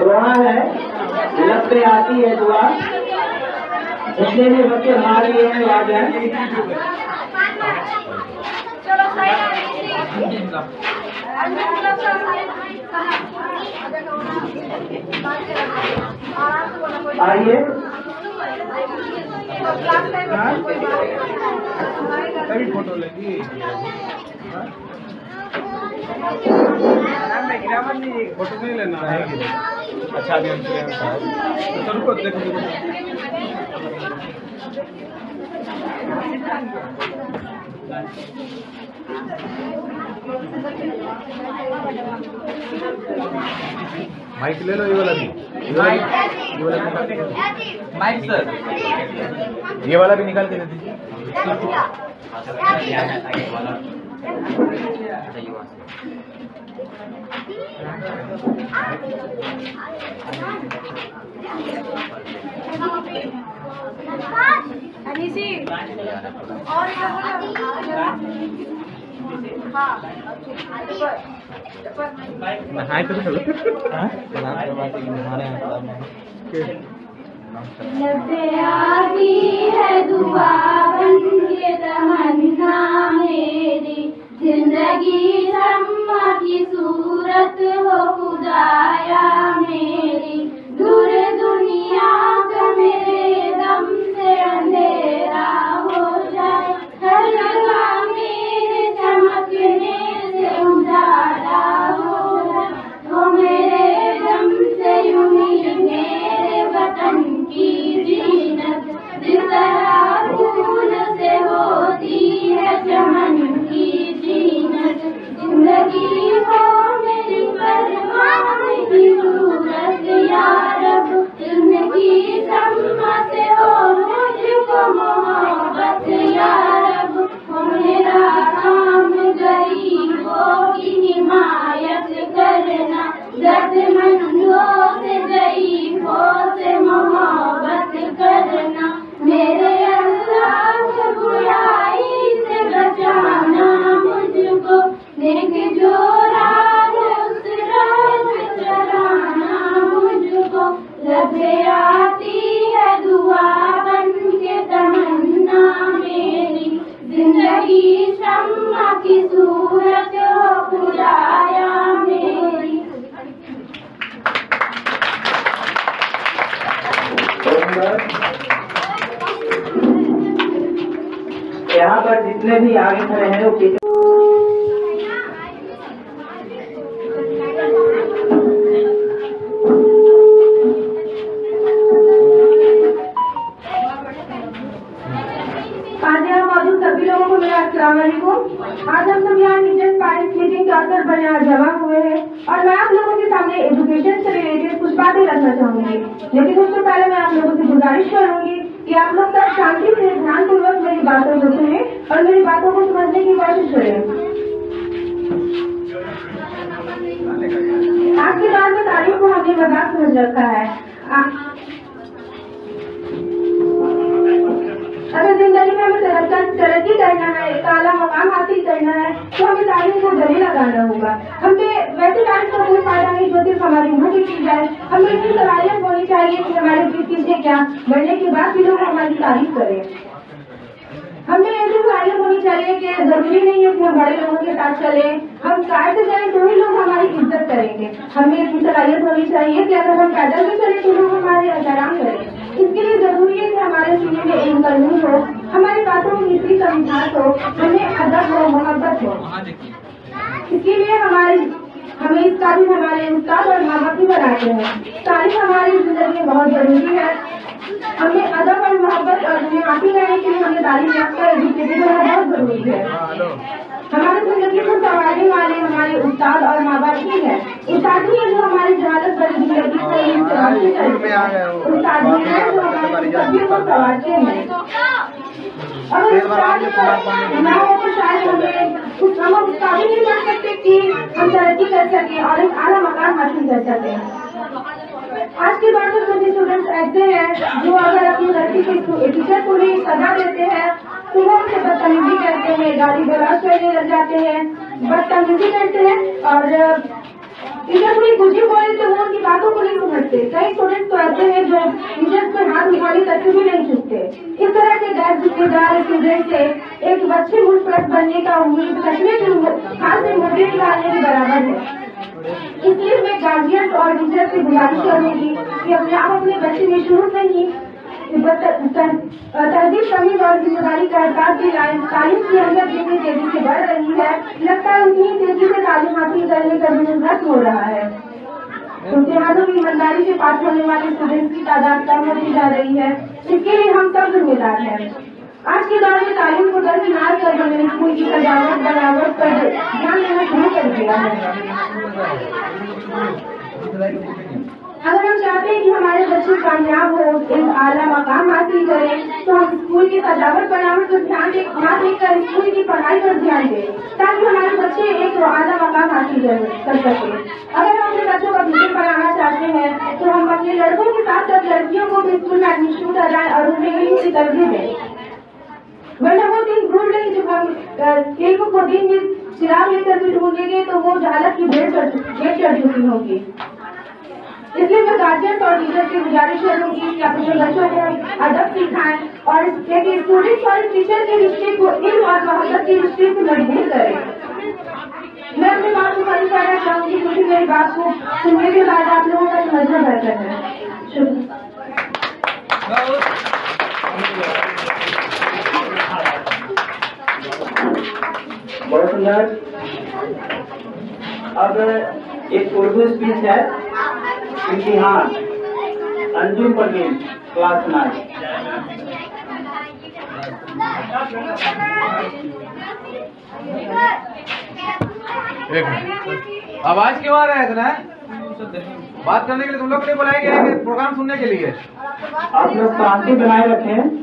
रोना है, लग पे आती है दुआ। जितने भी बच्चे भाग लिए हैं आ जाए। आइए फोटो लेगी फोटो नहीं लेना है। अच्छा अभी हम तो रुको देखो माइक ले लो। ये वाला भी माइक सर ये वाला भी निकाल के दे दीजिए। और नहाए तो आती है दुआ बन के तमन्ना मेरी, जिंदगी शम्मा की सूरत हो खुदाया मेरी। दूर दुनिया से मेरे दम से अंधेरा हो जाए, हर जगह मेरे चमकने से उजाला हो जाए। तो मेरे दम से यूं ही मेरे वतन की जीनत, जिस तरह फूल से होती है चमन की जीनत। जिंदगी हो मेरी परवान की सूरत या रब, जिंदगी शम्मा से हो मुझको मोहब्बत या रब। हो मेरा काम गरीबों की हिमायत करना, दर्दमंदों से ज़ईफ़ों से मोहब्बत करना। मेरे अल्लाह बुराई से बचाना मुझको, नेक जो राह उस राह चलाना मुझको। लबे आती है दुआ बन के तमन्ना मेरी, जिंदगी शम्मा की सूरत हो खुदाया मेरी। यहाँ पर जितने भी आगे खड़े हैं वो पीछे। आज यहाँ मौजूद सभी लोगों को मेरा अस्सलाम वालेकुम। आज हम सब यहाँ टीचर्स पेरेंट्स मीटिंग के अवसर पर यहाँ जमा हुए हैं और मैं आप लोगों के सामने एजुकेशन से रिलेटेड कुछ बातें रखना चाहूंगी। लेकिन उससे पहले मैं आप लोगों से गुजारिश करूंगी कि आप लोग सब शांति से ध्यानपूर्वक मेरी बातों को सुने और मेरी बातों को समझने की कोशिश करें। आज के दौर में तारीफ को हमने मजाक समझ रखा है। अगर जिंदगी में हमें तरक्की करना है, एक आला मकाम हासिल करना है, तो हमें तारीफ को गले लगाना होगा। हमें वैसे तारीफ का कोई फायदा नहीं जो सिर्फ हमारी मुँह की चीज है। हमें इतनी सलाहियत होनी चाहिए कि हमारे चीजें क्या बढ़ने के बाद भी लोग हमारी तारीफ करें। हमें ऐसी सलाहियत होनी चाहिए कि जरूरी नहीं है कि हम बड़े लोगों के साथ चले, हम कार से जाएं तो ही लोग हमारी इज्जत करेंगे। हमें इतनी सलाहियत होनी चाहिए कि अगर हम पैदल भी चले तो लोग हमारे एहतराम करें। इसके लिए जरूरी है कि हमारे सीने में इल्म का नूर हो, हमारी बातों में मिट्टी का मिठास हो, हमें अदब हो, मोहब्बत हो। इसके लिए हमें इस काबिल हमारे उस्ताद और माँ बाप भी बनाते हैं। तारीफ हमारी जिंदगी में बहुत जरूरी है। हमें अदब और मोहब्बत और दुनिया आती रहने के लिए हमें तारीफ याफ्ता एजुकेटेड होना बहुत जरूरी है। हमारी जिंदगी को संवारने वाले हमारे उस्ताद और माँ बाप ही है। उस्ताद ही है जो हमारी जहालत भरी जिंदगी को संवारते हैं। उस्ताद ही है जो हमारी जिंदगी को संवारते हैं। अगर उस्ताद ना हो तो शायद हम उस काबिल नहीं बन सकते कि हम तरक्की कर सके और एक आला मकाम हासिल कर सके। आज के दौर में कुछ स्टूडेंट्स ऐसे हैं जो अगर अपनी लड़की के टीचर को भी सजा देते हैं तो वो उनसे बदतमीजी करते हैं, गाली गलौज करने लग जाते हैं, बदतमीजी करते हैं और टीचर थोड़ी कुछ ही बोले तो वो उनकी बातों को नहीं समझते। कई स्टूडेंट्स तो ऐसे हैं जो टीचर्स पे हाथ उठाने तक भी नहीं चुकते। इस तरह के गैर जिम्मेदार स्टूडेंट से एक अच्छे मुल्क बनने का उम्मीद सच में हाथ से मुर्गे निकालने के बराबर है। इसलिए मैं गार्जियन और टीचर से गुजारिश करूंगी कि आप अपने बच्चे में शुरू से ही तहजीब, तमीज और जिम्मेदारी का एहसास दिलाएं। तालीम की अहमियत जितनी तेजी से बढ़ रही है, लगता है उतनी तेजी से तालीम हासिल करने का बिजनेस हो रहा है। इम्तिहानों में ईमानदारी से पास होने वाले स्टूडेंट्स की तादाद कम होती जा रही है। इसके लिए हम सब जिम्मेदार हैं। आज के दौर में तालीम को दरकिनार कर हमने स्कूल की सजावट बनावट पर ध्यान देना शुरू कर दिया है। अगर हम चाहते हैं कि हमारे बच्चे कामयाब हो, एक आला मकाम हासिल करें, तो हम स्कूल की सजावट बनावट पर ध्यान देकर स्कूल की पढ़ाई पर ध्यान दें, ताकि हमारे बच्चे एक आला मकाम हासिल कर सके। अगर हम अपने बच्चों का फ्यूचर बनाना चाहते हैं तो हम अपने लड़कों के साथ साथ लड़कियों को भी स्कूल में एडमिशन कराएं और उन्हें इल्म की तरजीह दें। वरना वो दिन भूल गई जब हम एक को दिन में चिराग लेकर भी ढूंढेंगे तो वो जहालत की भेंट चढ़ चुकी होगी। इसलिए मैं गार्जियन और टीचर से गुजारिश करूंगी कि अपने बच्चों को अदब सिखाएं और स्टूडेंट्स और टीचर के रिश्ते को इल्म और मोहब्बत के रिश्ते से मजबूत करें। मैं अपनी बात को बड़ी करना चाहूंगी क्योंकि मेरी बात को सुनने के बाद आप लोगों का समझना बेहतर है। शुक्रिया। बहुत सुंदर। अब एक उर्दू स्पीच है, इम्तिहान, अंजुम परवीन, क्लास 9। एक मिनट, आवाज क्यों आ रहा है इतना? बात करने के लिए तुम लोग नहीं बुलाए गए हैं, प्रोग्राम सुनने के लिए। आप लोग शांति बनाए रखें।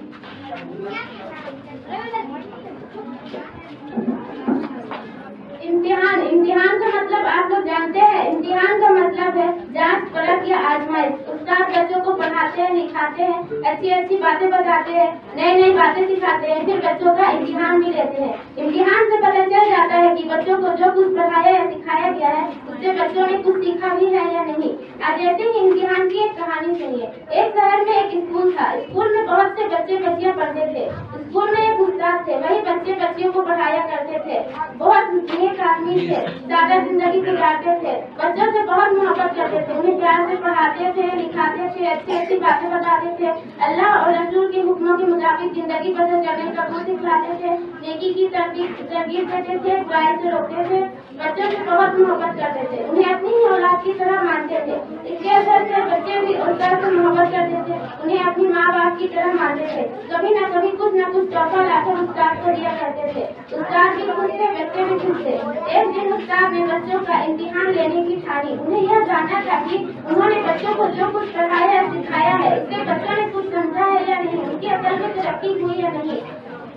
इम्तिहान का मतलब आप लोग जानते हैं। इम्तिहान का मतलब है जांच, परख या आजमाइश। उस्ताद बच्चों को पढ़ाते हैं, लिखाते हैं, अच्छी अच्छी बातें बताते हैं, नई नई बातें सिखाते हैं, फिर बच्चों का इम्तिहान भी लेते हैं। इम्तिहान से पता चल जाता है कि बच्चों को जो कुछ पढ़ाया या सिखाया गया है उससे बच्चों ने कुछ सीखा भी है या नहीं। आज ऐसे ही इम्तिहान की एक कहानी सुनिए। एक शहर में एक स्कूल था। स्कूल में बहुत से बच्चे बच्चियां पढ़ते थे। स्कूल में एक उस्ताद थे, वही बच्चे बच्चियों को पढ़ाया करते थे। बहुत नेक आदमी थे, ज्यादा जिंदगी गुजारते थे, बच्चों से बहुत मोहब्बत करते थे, उन्हें प्यार से पढ़ाते थे, लिखाते थे, अच्छी अच्छी बातें बताते थे, अल्लाह और रसूल के हुक्मों के मुताबिक जिंदगी बसर करने का गुण सिखलाते थे, नेकी की तरगीब देते थे, बुराई से रोकते थे, बच्चों से बहुत मोहब्बत करते थे, उन्हें अपनी ही औलाद की तरह मानते थे। इसके असर से बच्चे भी उस्ताद से मोहब्बत करते थे, उन्हें अपनी माँ बाप की तरह मानते थे। कभी न कभी कुछ न कुछ तोहफा लाकर उस्ताद को दिया करते थे। उस्ताद भी खुश थे, बच्चे भी खुश थे। एक दिन उस्ताद ने बच्चों का इम्तिहान लेने की ठानी। उन्हें यह जानना था कि उन्होंने बच्चों को जो कुछ पढ़ाया या सिखाया है उससे बच्चों ने कुछ समझा है या नहीं, उनकी अकल में तरक्की हुई या नहीं।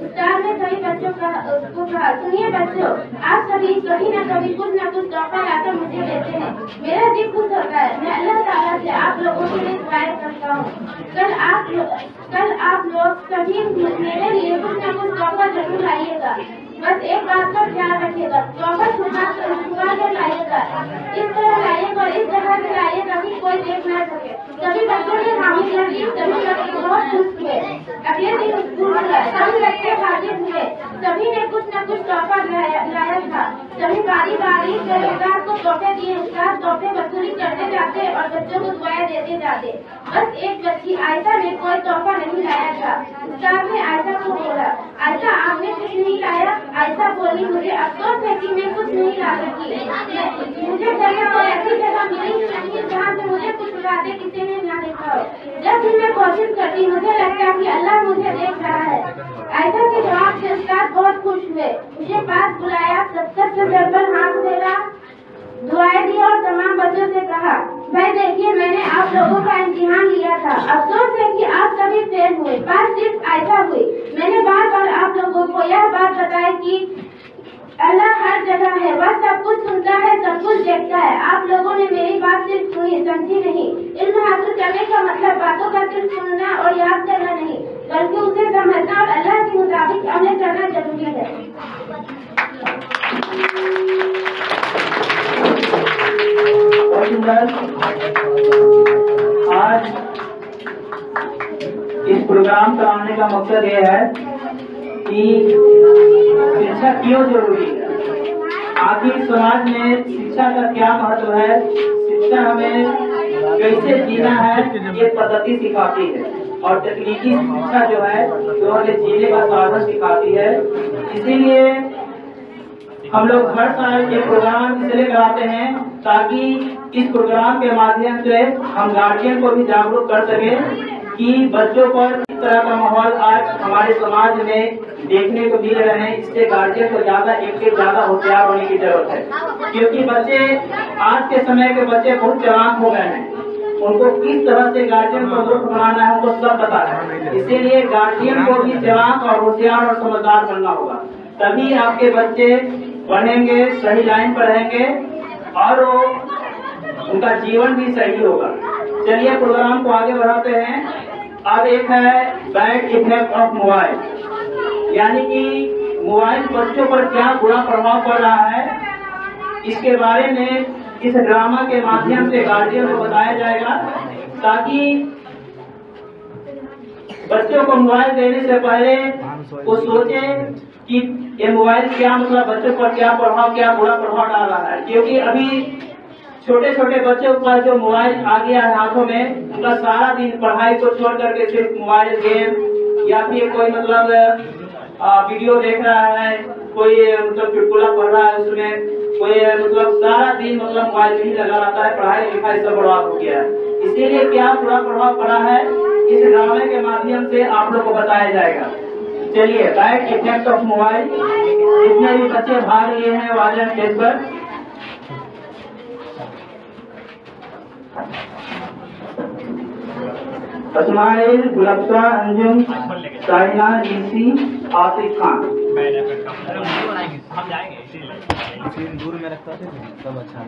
उस्ताद ने सभी बच्चों को कहा, सुनिए बच्चों, आप सभी कभी न कभी कुछ न कुछ तोहफा लाकर मुझे देते हैं। मेरा दिल खुश होता है। मैं अल्लाह ताला से आप लोगों के लिए दुआएं करता हूँ। कल आप लोग सभी मेरे लिए कुछ न कुछ तोहफा जरूर लाइएगा। बस एक बात का ध्यान रखिएगा, तोहफा छुपा कर लाइएगा। इस तरह लाइएगा और इस तरह से लाइएगा कि कोई देख न सके। सभी बच्चों ने हामी कर ली। सभी बच्चे बहुत खुश हुए। अगले दिन स्कूल खुला, सभी बच्चे हाजिर हुए। सभी ने कुछ न कुछ तोहफा लाया था। सभी बारी बारी से उस्ताद को तोहफे दिए। उस्ताद तोहफे वसूली करते जाते और बच्चों को दुआएं देते जाते। बस एक बच्ची आयशा ने कोई तोहफा नहीं लाया था। उस्ताद ने आयशा को बोला, आयशा आपने कुछ नहीं लाया? आयशा बोली, मुझे अफसोस है कि मैं कुछ नहीं ला सकी। मुझे जगह कोई ऐसी जगह मिली नहीं जहाँ से मुझे कुछ लाते किसी ने न देखा हो। जब भी मैं कोशिश करती मुझे लगता कि अल्लाह मुझे देख रहा है। आयशा के जवाब से उस्ताद बहुत खुश हुए। उसे पास बुलाया, 70 से सर पर हाथ फेरा, दुआएं दी और तमाम बच्चों से कहा, भाई देखिए, मैंने आप लोगों का इम्तिहान लिया था। अफसोस है कि आप सभी फेल हुए, पास सिर्फ आयशा हुई। मैंने बार बार आप लोगों को यह बात बताई कि अल्लाह हर जगह है, वह सब कुछ सुनता है, सब कुछ देखता है। आप लोगों ने मेरी बात सिर्फ सुनी, समझी नहीं। इल्म हासिल करने का मतलब बातों का सिर्फ सुनना और याद करना नहीं, बल्कि उसे समझना और अल्लाह के मुताबिक अमल करना जरूरी है। बहुत सुंदर। आज इस प्रोग्राम कराने का मकसद ये है कि शिक्षा क्यों जरूरी है, आखिर समाज में शिक्षा का क्या महत्व है, शिक्षा हमें कैसे जीना है ये पद्धति सिखाती है, और तकनीकी शिक्षा जो है वो हमें जीने का साधन सिखाती है। इसीलिए हम लोग हर साल ये प्रोग्राम इसलिए कराते हैं ताकि इस प्रोग्राम के माध्यम से हम गार्जियन को भी जागरूक कर सकें कि बच्चों पर इस तरह का माहौल आज हमारे समाज में देखने को मिल रहे हैं। इससे गार्जियन को ज्यादा होशियार होने की जरूरत है, क्योंकि बच्चे आज के समय के बच्चे बहुत चालाक हो गए हैं। उनको किस तरह से गार्जियन को मूर्ख बनाना है उनको सब पता है। इसीलिए गार्जियन को भी चालाक और होशियार और समझदार बनना होगा, तभी आपके बच्चे बनेंगे, सही लाइन पर रहेंगे और उनका जीवन भी सही होगा। चलिए प्रोग्राम को आगे बढ़ाते हैं। अब एक है बैड इफेक्ट ऑफ मोबाइल, यानी कि मोबाइल बच्चों पर क्या बुरा प्रभाव पड़ रहा है, इसके बारे में इस ड्रामा के माध्यम से गार्जियन को बताया जाएगा, ताकि बच्चों को मोबाइल देने से पहले वो सोचे कि ये मोबाइल क्या मतलब बच्चों पर क्या बुरा प्रभाव डाल रहा है। क्योंकि अभी छोटे छोटे बच्चों का जो मोबाइल आ गया है हाथों में, उनका सारा दिन पढ़ाई को छोड़ करके सिर्फ मोबाइल गेम या फिर कोई मतलब वीडियो देख रहा है, कोई मतलब चुटकुला पढ़ रहा है, उसमें कोई मतलब सारा दिन मतलब मोबाइल में ही लगा रहता है, पढ़ाई लिखाई सब बर्बाद हो गया है। इसीलिए क्या बुरा प्रभाव पड़ा है इस ड्रामे के माध्यम से आप लोग को बताया जाएगा। चलिए बैड इफेक्ट ऑफ मोबाइल, जितने भी बच्चे भाग लिए हैं वो आ जाए स्टेज पर। इस्माइल, गुलफ्ता, अंजुम, साइना, ऋषि, आसिफ खान। हम जाएंगे दूर में रखता थे सब अच्छा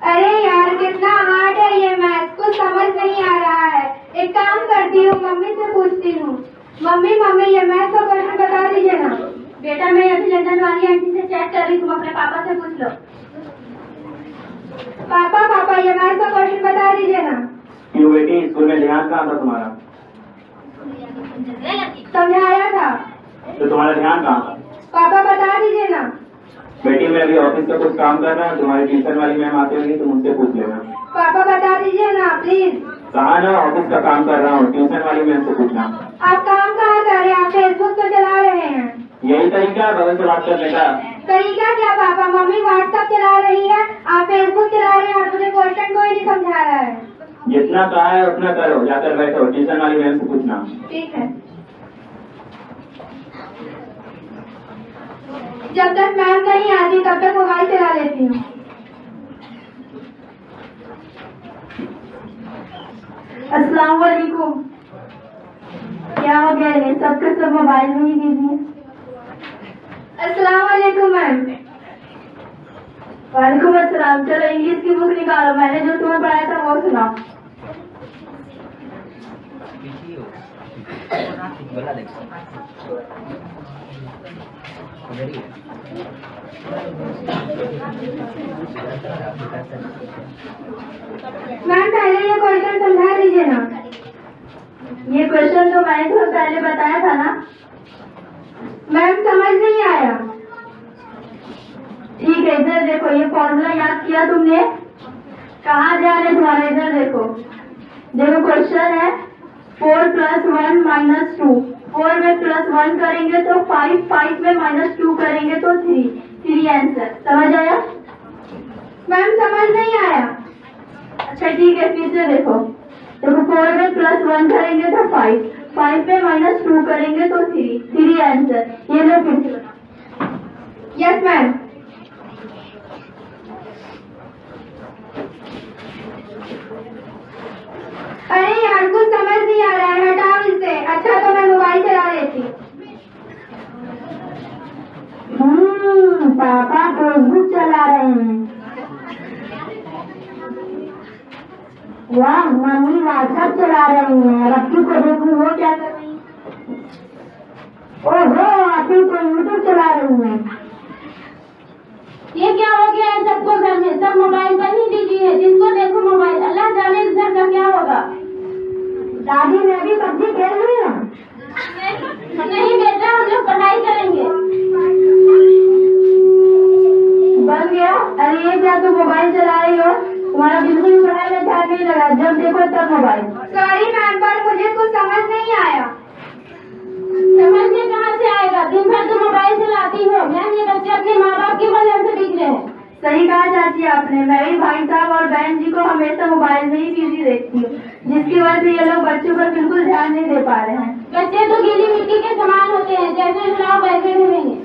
अरे यार कितना हार्ड है ये मैथ, कुछ समझ नहीं आ रहा है। एक काम करती हूँ, मम्मी से पूछती हूँ। मम्मी ये मैथ का क्वेश्चन बता दीजिए ना। बेटा मैं अभी लंदन वाली आंटी से चेक कर रही, तुम अपने पापा से पूछ लो। पापा ये मैथ का क्वेश्चन बता दीजिए ना। क्यों बेटी, स्कूल में ध्यान कहाँ था तुम्हारा? समझाया था तो तुम्हारा ध्यान कहाँ था? पापा बता दीजिए ना। बेटी मैं अभी ऑफिस का कुछ काम कर रहा हूँ, तुम्हारी ट्यूशन वाली मैम आती होगी तो मुझसे पूछ लेना। पापा बता दीजिए ना प्लीज। कहा ना ऑफिस का काम कर रहा हूँ, ट्यूशन वाली मैम से पूछना। आप काम कहाँ कर रहे हैं? आप फेसबुक तो चला रहे हैं। यही तरीका है बगल से बात करने का। तरीका क्या पापा? मम्मी व्हाट्सएप चला रही है, आप फेसबुक चला रहे हैं और मुझे क्वेश्चन कोई नहीं समझा रहा है। जितना कहा है उतना करो, जाकर बैठो, ट्यूशन वाली मैम से पूछना। ठीक है। जब तक मैम नहीं आती तब तक मोबाइल चला लेती हूँ। अस्सलाम वालेकुम। क्या हो गया है? सबके सब मोबाइल में ही बिजी हैं। अस्सलाम वालेकुम मैम। वालेकुम अस्सलाम। चलो इंग्लिश की बुक निकालो, मैंने जो तुम्हें पढ़ाया था वो सुनाओ। मैम पहले ये क्वेश्चन समझा दीजिए ना। ये क्वेश्चन तो मैंने थोड़ा पहले बताया था ना। मैम समझ नहीं आया। ठीक है इधर देखो, ये फॉर्मूला याद किया तुमने? कहाँ ध्यान है तुम्हारा? इधर देखो, देखो क्वेश्चन है 4 + 1 - 2। 4 में +1 करेंगे तो 5, 5 में -2 करेंगे तो 3 आंसर। समझ आया? मैम समझ नहीं आया। अच्छा अच्छा ठीक है, फिर से देखो। 4 में +1 करेंगे तो 5, 5 में -2 करेंगे तो 3 आंसर। ये लो फिर से। Yes ma'am. अरे यार कुछ समझ नहीं आ रहा है, हटाओ इसे। अच्छा तो मैं मोबाइल चला लेती। पापा फेसबुक चला रहे हैं। वाह, मम्मी व्हाट्सएप चला रही है। रखी को देखूं वो क्या कर रही है। ओहो, आपी को यूट्यूब चला रही है। ये क्या हो गया है सबको घर में? सब मोबाइल पर ही बिजी है, जिसको देखो मोबाइल। अल्लाह जाने इस घर का क्या होगा। दादी मैं भी पबजी खेल रही हूँ। नहीं बेटा, हम लोग पढ़ाई करेंगे। बन गया? अरे ये क्या तुम मोबाइल चला रही हो? तुम्हारा बिल्कुल पढ़ाई में ध्यान नहीं लगा, जब देखो तब मोबाइल। सॉरी मैम, पर मुझे कुछ समझ नहीं आया। समझने कहाँ से आएगा? दिन भर तो मोबाइल चलाती हो। मैम, ये बच्चे अपने माँ बाप की वजह से बिगड़े हैं। सही कहा चाची आपने। मैं भी भाई साहब और बहन जी को हमेशा मोबाइल में ही बिजी देखती हूँ, जिसकी वजह से ये लोग बच्चों पर बिल्कुल ध्यान नहीं दे पा रहे हैं। बच्चे तो गीली मिट्टी के समान होते हैं, जैसे हिलाओ वैसे घूमेंगे।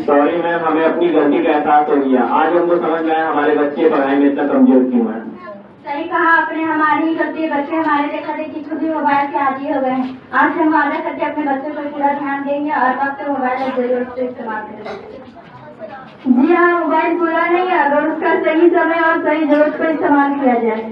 सॉरी मैम, हमें अपनी गलती का एहसास हो गया। आज हमको समझ में आया हमारे बच्चे पढ़ाई में इतना कमजोर क्यों है। सही कहा आपने, हमारी ही गलती है। बच्चे हमारे देखा देखी खुद ही मोबाइल के आदी हो गए हैं। आज से हम वादा करके अपने बच्चों पर पूरा ध्यान देंगे और वक्त मोबाइल और जरूरत से इस्तेमाल करेंगे। जी हाँ, मोबाइल बुरा नहीं है अगर उसका सही समय और सही जरूरत पर इस्तेमाल किया जाए।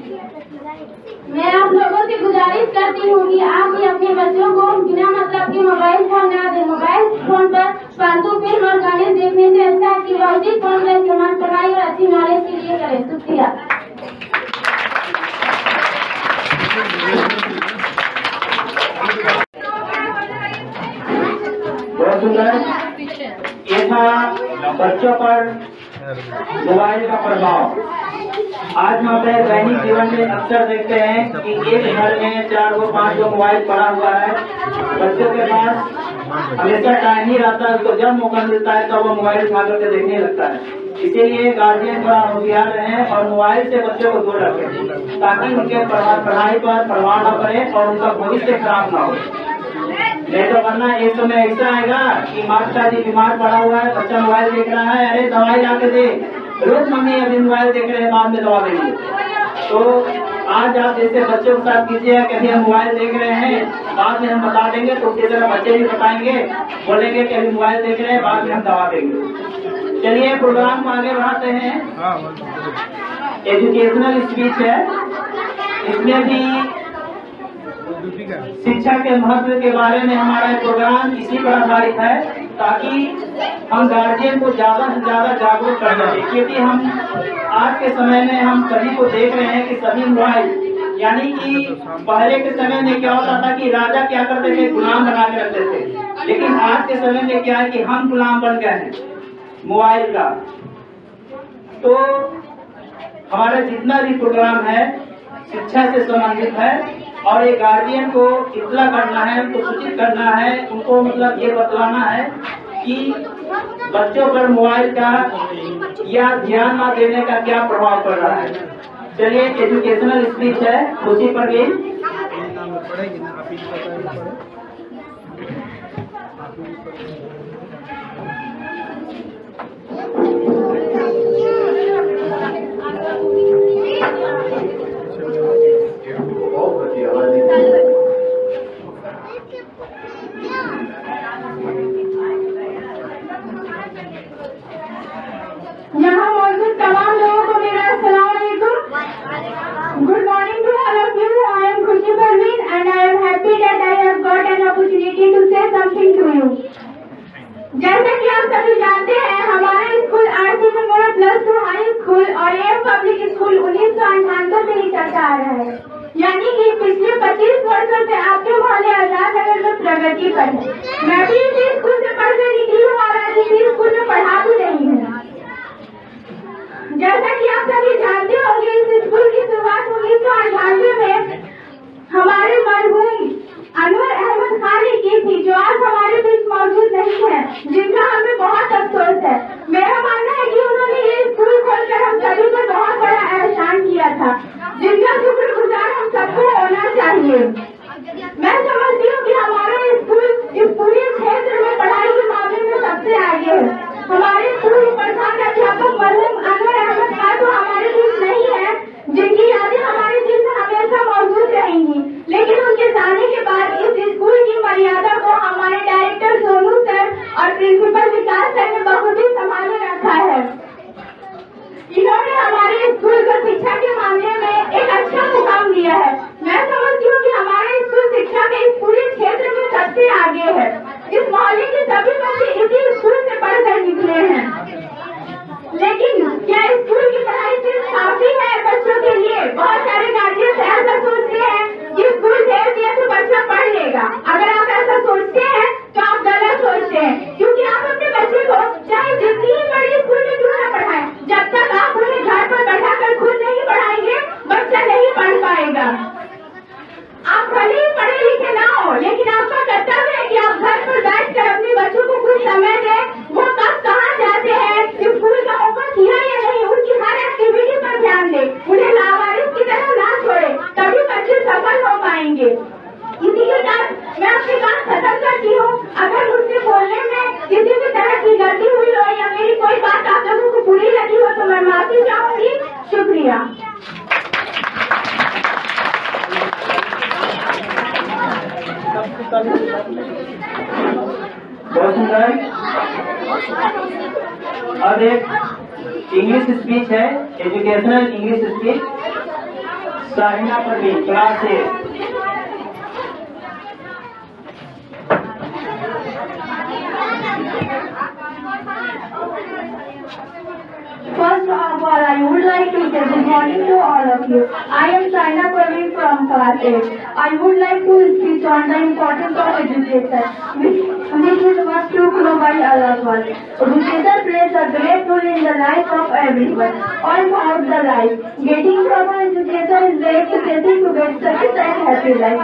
मैं आप लोगों से गुजारिश करती हूँ कि आप भी अपने बच्चों को बिना मतलब के मोबाइल फोन न दें। मोबाइल फोन पर फालतू फिल्म और गाने देखने से अच्छा है कि वह उसी फोन का इस्तेमाल पढ़ाई और अच्छी नॉलेज के लिए करें। शुक्रिया। बहुत सुंदर। ये था बच्चों पर मोबाइल का प्रभाव। आज हम अपने दैनिक जीवन में अक्सर देखते हैं कि एक घर में 4 गो 5 गो मोबाइल पड़ा हुआ है। बच्चों के पास हमेशा टाइम ही रहता है, उसको जब मौका मिलता है तब वो मोबाइल उठा करके देखने लगता है। इसीलिए गार्जियन थोड़ा होशियार रहें और मोबाइल से बच्चों को दूर रखें, ताकि उनके पढ़ाई पर प्रभाव न पड़े और उनका भविष्य खराब न हो। नहीं तो वरना एक समय ऐसा आएगा कि माता जी बीमार पड़ा हुआ है, बच्चा मोबाइल देख रहा है, अरे दवाई ला के दे। रोज मम्मी अभी मोबाइल देख रहे हैं, बाद में दवा देंगे। तो आज आप जैसे बच्चों के साथ कीजिए कि अभी हम मोबाइल देख रहे हैं, बाद में हम बता देंगे, तो उसी तरह बच्चे भी बताएंगे, बोलेंगे कि अभी मोबाइल देख रहे हैं, बाद में हम दवा देंगे। चलिए प्रोग्राम को आगे बढ़ाते हैं। एजुकेशनल स्पीच है, इसमें भी शिक्षा के महत्व के बारे में हमारा प्रोग्राम इसी पर आधारित है, ताकि हम गार्जियन को ज्यादा से ज्यादा जागरूक कर सकें। क्योंकि हम आज के समय में हम सभी को देख रहे हैं कि सभी मोबाइल, यानी कि पहले के समय में क्या होता था कि राजा क्या करते थे, गुलाम बना के रखते थे। लेकिन आज के समय में क्या है कि हम गुलाम बन गए हैं मोबाइल का। तो हमारा जितना भी प्रोग्राम है शिक्षा से संबंधित है, और एक गार्जियन को इतना करना है, उनको सूचित करना है, उनको मतलब ये बतलाना है कि बच्चों पर मोबाइल का या ध्यान न देने का क्या प्रभाव पड़ रहा है। चलिए एजुकेशनल स्पीच है, उसी पर भी यहाँ मौजूद तमाम लोगों को मेरा अस्सलाम वालेकुम। Good morning to all of you. I am Khushi Parveen and I am happy that I have got an opportunity to say something to you. जैसे कि आप सभी जानते हैं, हमारा school RC Mangora +2 high school और एम पब्लिक स्कूल 1998 से ही चलता आ रहा है, यानी कि पिछले 25 वर्षों से आपके मोहल्ले आजाद नगर में प्रगति पर है। मैं भी इसी स्कूल से पढ़कर निकली हूँ और आज इसी स्कूल में पढ़ा भी रही हूँ। जैसा कि आप सभी जानते होंगे, इस स्कूल की शुरुआत 1998 में हमारे मरहूम अनवर अहमद खान ने की थी, जो आज हमारे बीच मौजूद नहीं है, जिनका हमें बहुत अफसोस है। मेरा मानना है कि उन्होंने ये किया है। मैं समझती हूँ कि हमारा स्कूल शिक्षा के इस पूरे क्षेत्र में सबसे आगे है। इस मोहल्ले के सभी बच्चे इसी स्कूल से पढ़कर निकले हैं। लेकिन क्या स्कूल की पढ़ाई सिर्फ काफी है बच्चों के लिए? बहुत सारे गार्जियन ऐसा सोचते हैं कि स्कूल भेज दिया तो बच्चा पढ़ लेगा। अगर आप ऐसा सोचते हैं तो आप गलत सोचते हैं, क्योंकि आप अपने बच्चे को चाहे जितनी ही बड़ी स्कूल में क्यों न पढ़ाएं, जब तक आप उन्हें घर पर बैठाकर खुद नहीं पढ़ाएंगे बच्चा नहीं पढ़ पाएगा। आप भले ही पढ़े लिखे ना हो, लेकिन आपका कर्तव्य है कि आप घर पर बैठकर अपने बच्चों को कुछ समय दें। वो कब कहाँ जाते हैं, स्कूल का होमवर्क किया या नहीं, उनकी हर एक्टिविटी पर ध्यान दें। उन्हें लावारिस की तरह ना छोड़े, तभी बच्चे सफल हो पाएंगे। इसी के साथ मैं अपनी बात खत्म करती हूँ। अगर मुझसे बोलने में किसी भी तरह की गलती हुई हो या मेरी कोई बात आप लोगों को बुरी लगी हो तो मैं माफी चाहूंगी। शुक्रिया। बहुत सुंदर। अब एक इंग्लिश स्पीच है, educational English speech, Sahina Parveen, class 8। First of all, I would like to say good morning to all of you. I am Saina Parveen from class 8. I would like to speak on the importance of education, which is must to know by all of us. Education plays a great role in the life of everyone, all throughout the life. Getting proper education is very necessary to get success and happy life.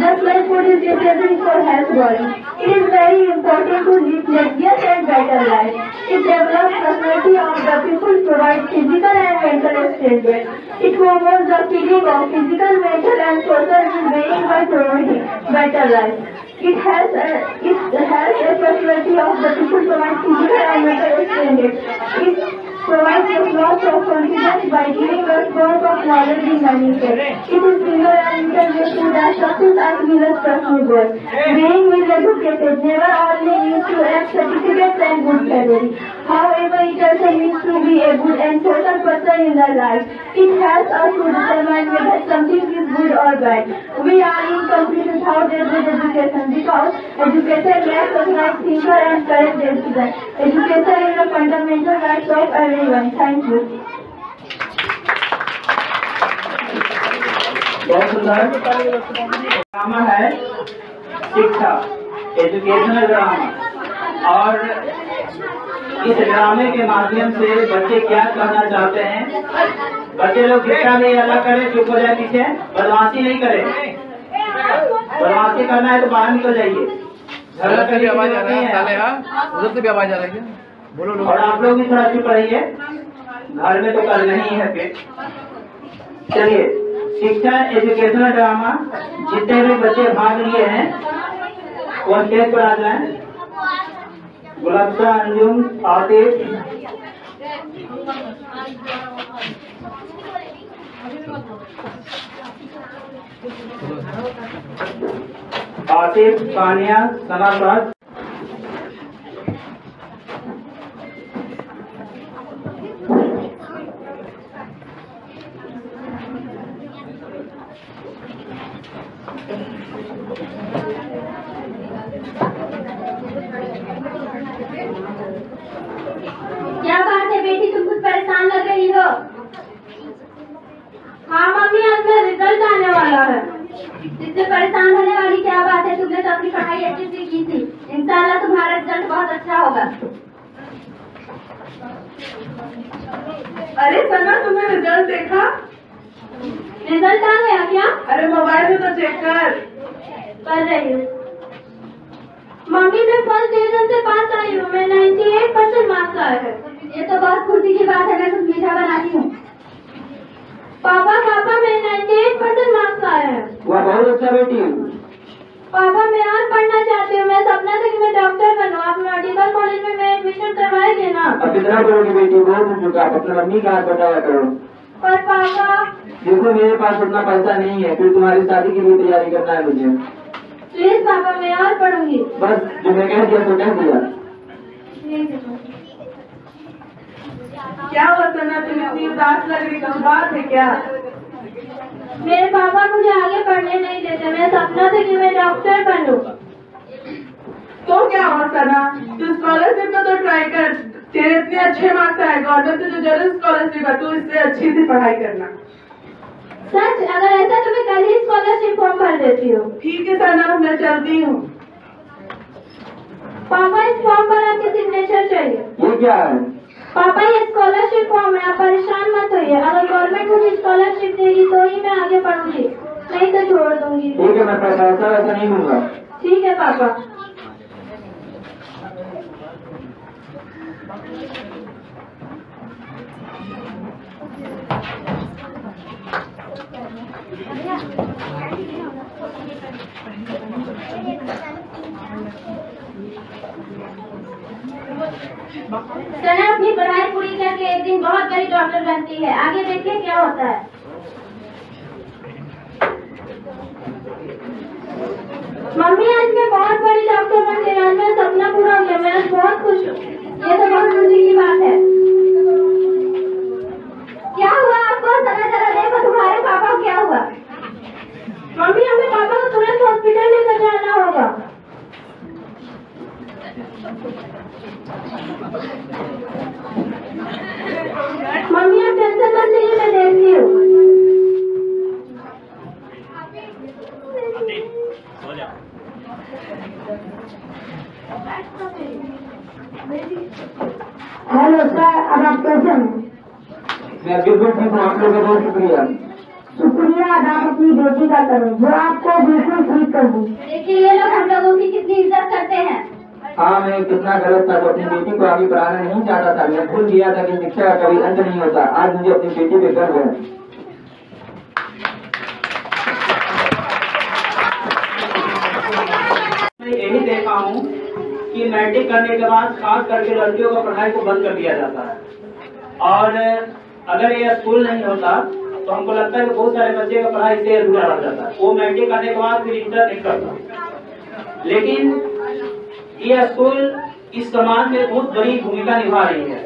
Just like food is necessary for health body, it is very important to live healthier and better life. It develops personality of the people, provides physical and mental strength. It promotes the feeling of physical, mental and social well-being by promoting better life. It has a personality of the people, provides physical and mental strength. It provides us lots of confidence by giving us lots of knowledge in many ways. It is single and intellectual that success as well as personal growth. Being well educated never only means to have certificates and good salary. However, it also means to be a good and total person in the life. It helps us to determine whether something is good or bad. We are incomplete without a good education because education makes us right thinker and correct decision. Education is a fundamental right of everyone. Thank you. बहुत सुंदर drama है शिक्षा, educational drama. और इस ड्रामे के माध्यम से बच्चे क्या कहना चाहते हैं? बच्चे लोग शिक्षा नहीं अलग करें, चुप हो जाए, पीछे बदमाशी नहीं करें। बदमाशी करना है तो बाहर निकल जाइए। उधर से भी आवाज आ रहा है, उधर से भी आवाज आ रही है, बोलो। और आप लोग भी थोड़ा चुप रहिए, घर में तो करना ही है फिर। चलिए, शिक्षा एजुकेशनल ड्रामा, जितने भी बच्चे भाग लिए हैं वो स्टेज पर आ जाएं। गुलाबशा, अंजुम, आतिफ, सानिया, सनाफराज। क्या बात है बेटी, तुम कुछ परेशान लग रही हो? हाँ मम्मी, आज मेरा रिजल्ट आने वाला है। इससे परेशान होने वाली क्या बात है? तुमने तो अपनी पढ़ाई अच्छे से की थी, इंशाल्लाह तुम्हारा रिजल्ट बहुत अच्छा होगा। अरे सना, तुमने रिजल्ट देखा? रिजल्ट आ गया क्या? अरे मोबाइल में तो चेक कर रही हूँ। मम्मी, मैं फर्स्ट डिवीजन से पास आई हूँ, मैं 98% मार्क्स आए हैं। ये तो बहुत खुशी की बात है, मैं कुछ मीठा बनाती हूँ। पापा मैं 98% मार्क्स आए हैं। वह बहुत अच्छा बेटी। पापा, मैं और पढ़ना चाहती हूँ, मैं सपना था कि मैं डॉक्टर बनूं। आप मेडिकल कॉलेज में मैं एडमिशन करवाएंगे ना? अब कितना करोगी बेटी? बहुत हो चुका, अपने मम्मी का हाथ बटाया करो। पर पापा, देखो मेरे पास उतना पैसा नहीं है, फिर तुम्हारी शादी के लिए तैयारी करना है मुझे। प्लीज पापा, मैं और पढ़ूंगी। बस जो मैं कह दिया तो कह दिया। क्या हुआ सना, तुम इतनी उदास लग रही, कुछ बात है क्या? मेरे पापा मुझे आगे पढ़ने नहीं देते। मेरा सपना था कि मैं डॉक्टर बनूं। तो क्या हुआ सना, तू स्कॉलरशिप में तो ट्राई कर, तेरे इतने अच्छे मार्क्स आए, गवर्नमेंट से जो जरूर स्कॉलरशिप है, तू इससे अच्छी सी पढ़ाई करना। सच? अगर ऐसा तो मैं कल ही स्कॉलरशिप फॉर्म भर देती हूँ। ठीक है सना, मैं चलती हूँ। पापा इस फॉर्म पर आपके सिग्नेचर चाहिए। ये क्या है? पापा ये स्कॉलरशिप फॉर्म है, आप परेशान मत होइए। अगर गवर्नमेंट मुझे स्कॉलरशिप देगी तो ही मैं आगे पढ़ूंगी, नहीं तो छोड़ दूंगी। ठीक है, मैं पैसा वैसा नहीं दूंगा। ठीक है पापा। सना अपनी पढ़ाई पूरी करके एक दिन बहुत बड़ी डॉक्टर बनती है, आगे देखिए क्या होता है। मम्मी आज मैं बहुत बड़ी डॉक्टर बन गई, आज मेरा सपना पूरा हो गया, मैं आज बहुत खुश हूँ। ये तो बहुत खुशी की बात है। क्या हुआ आपको? सना जरा देखो तुम्हारे पापा को क्या हुआ। मम्मी हमें पापा को तुरंत हॉस्पिटल लेकर जाना होगा। मम्मी आप टेंशन मत लीजिए, मैं देखती हूँ। हेलो सर, अब आप कैसे हैं? मैं बिल्कुल ठीक हूँ, आप लोगों का बहुत शुक्रिया। शुक्रिया अदा अपनी बेटी का करें, जो आपको बिल्कुल ठीक कर दी। देखिए ये लोग हम लोगों की कितनी इज्जत करते हैं। हाँ, मैं कितना गलत था, तो अपनी बेटी को आगे पढ़ाना नहीं चाहता था। मैं भूल गया था कि शिक्षा का कभी अंत नहीं होता। आज मुझे अपनी बेटी पे गर्व है। मैं यही देखा हूँ कि मैट्रिक करने के बाद खास करके लड़कियों का पढ़ाई को बंद कर दिया जाता है, और अगर ये स्कूल नहीं होता तो हमको लगता है कि बहुत सारे बच्चे का पढ़ाई से अधूरा रह जाता है। वो मैट्रिक करने के बाद फिर इंटर नहीं करता। लेकिन ये स्कूल इस समाज में बहुत बड़ी भूमिका निभा रही है।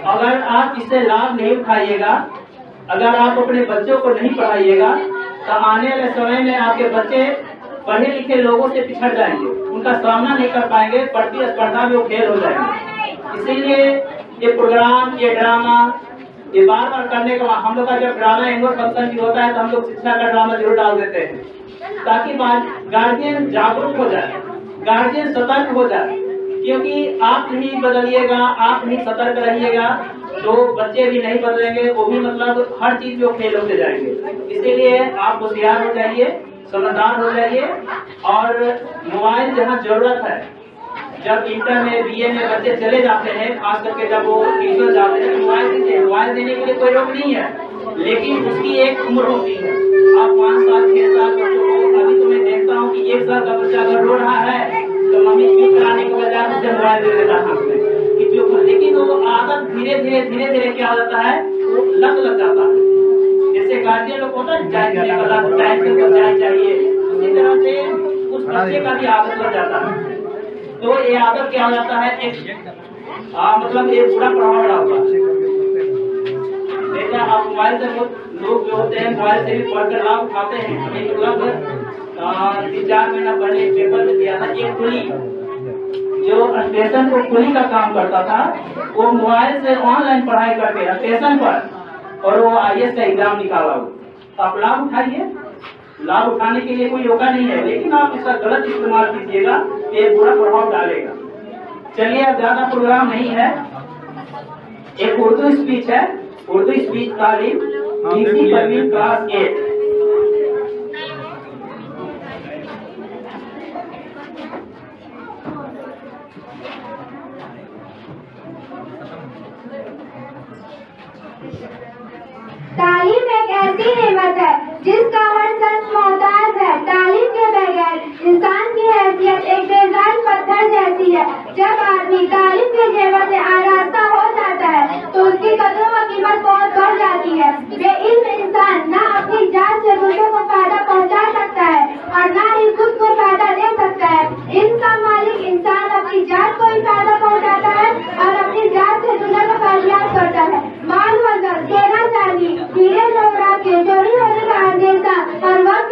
अगर आप इससे लाभ नहीं उठाइएगा, अगर आप अपने बच्चों को नहीं पढ़ाइएगा, तो आने वाले समय में आपके बच्चे पढ़े लिखे लोगों से पिछड़ जाएंगे, उनका सामना नहीं कर पाएंगे, प्रतिस्पर्धा में वो फेल हो जाएंगे। इसीलिए ये प्रोग्राम, ये ड्रामा, ये बार बार करने के बाद हम लोग का जब ड्रामा एनुअल फंक्शन भी होता है तो हम लोग शिक्षा का ड्रामा जरूर डाल देते हैं, ताकि गार्जियन जागरूक हो जाए, गार्जियन सतर्क हो जाए। क्योंकि आप नहीं बदलिएगा, आप नहीं सतर्क रहिएगा, तो बच्चे भी नहीं बदलेंगे, वो भी मतलब हर चीज में फेल होते जाएंगे। इसीलिए आप होशियार हो जाइए, समझदार हो जाइए, और मोबाइल जहाँ जरूरत है, जब इंटर में बीए में बच्चे चले जाते हैं, खास करके जब वो ट्यूशन जाते हैं, मोबाइल देते हैं। मोबाइल देने के लिए कोई रोक नहीं है, लेकिन उसकी एक उम्र होती है। आप 5 साल 6 साल बच्चों को, अभी तो मैं देखता हूँ कि 1 साल का बच्चा अगर रो रहा है तो मम्मी चुप कराने के बजाय उससे मोबाइल दे देता है कि चुप। लेकिन वो आदत धीरे धीरे क्या हो जाता है, वो लग जाता है। जैसे गार्जियन लोग होता है चाय पीने का लत, टाइम से चाय चाहिए, उसी तरह से उस बच्चे का भी आदत लग जाता है। तो ये आदत क्या हो जाता है, मतलब ये बुरा प्रभाव डालता है। देखा आप मोबाइल से लोग जो होते हैं मोबाइल से भी पढ़कर लाभ उठाते हैं। एक मतलब 3-4 महीना पहले एक पेपर में दिया था, एक कुली जो स्टेशन को कुली का काम करता था, वो मोबाइल से ऑनलाइन पढ़ाई करके स्टेशन पर, और वो IAS का एग्जाम निकाला। तो आप लाभ उठाइए, लाभ उठाने के लिए कोई रोका नहीं है, लेकिन आप इसका गलत इस्तेमाल कीजिएगा तो ये बुरा प्रभाव डालेगा। चलिए अब ज्यादा प्रोग्राम नहीं है, एक उर्दू स्पीच है, उर्दू स्पीच तालीम क्लास 8। तालीम एक ऐसी नेमत है जिसका हर शख्स मोहताज है। तालीम के बगैर इंसान की हैसियत एक बेजान पत्थर जैसी है। जब आदमी तालीम के जेवर से आरास्ता हो जाता है तो उसकी कदरों व कीमत बहुत बढ़ जाती है। बेइल्म इंसान न अपनी जान से दूसरों को फायदा पहुंचा सकता है और न ही खुद को फायदा दे सकता है। इल्म का मालिक इंसान अपनी जान को ही फायदा पहुंचाता है और अपनी जान से दुनिया को फायदा करता है। माल वजह, सोना चांदी, हीरे जवाहरात के चोरी होने का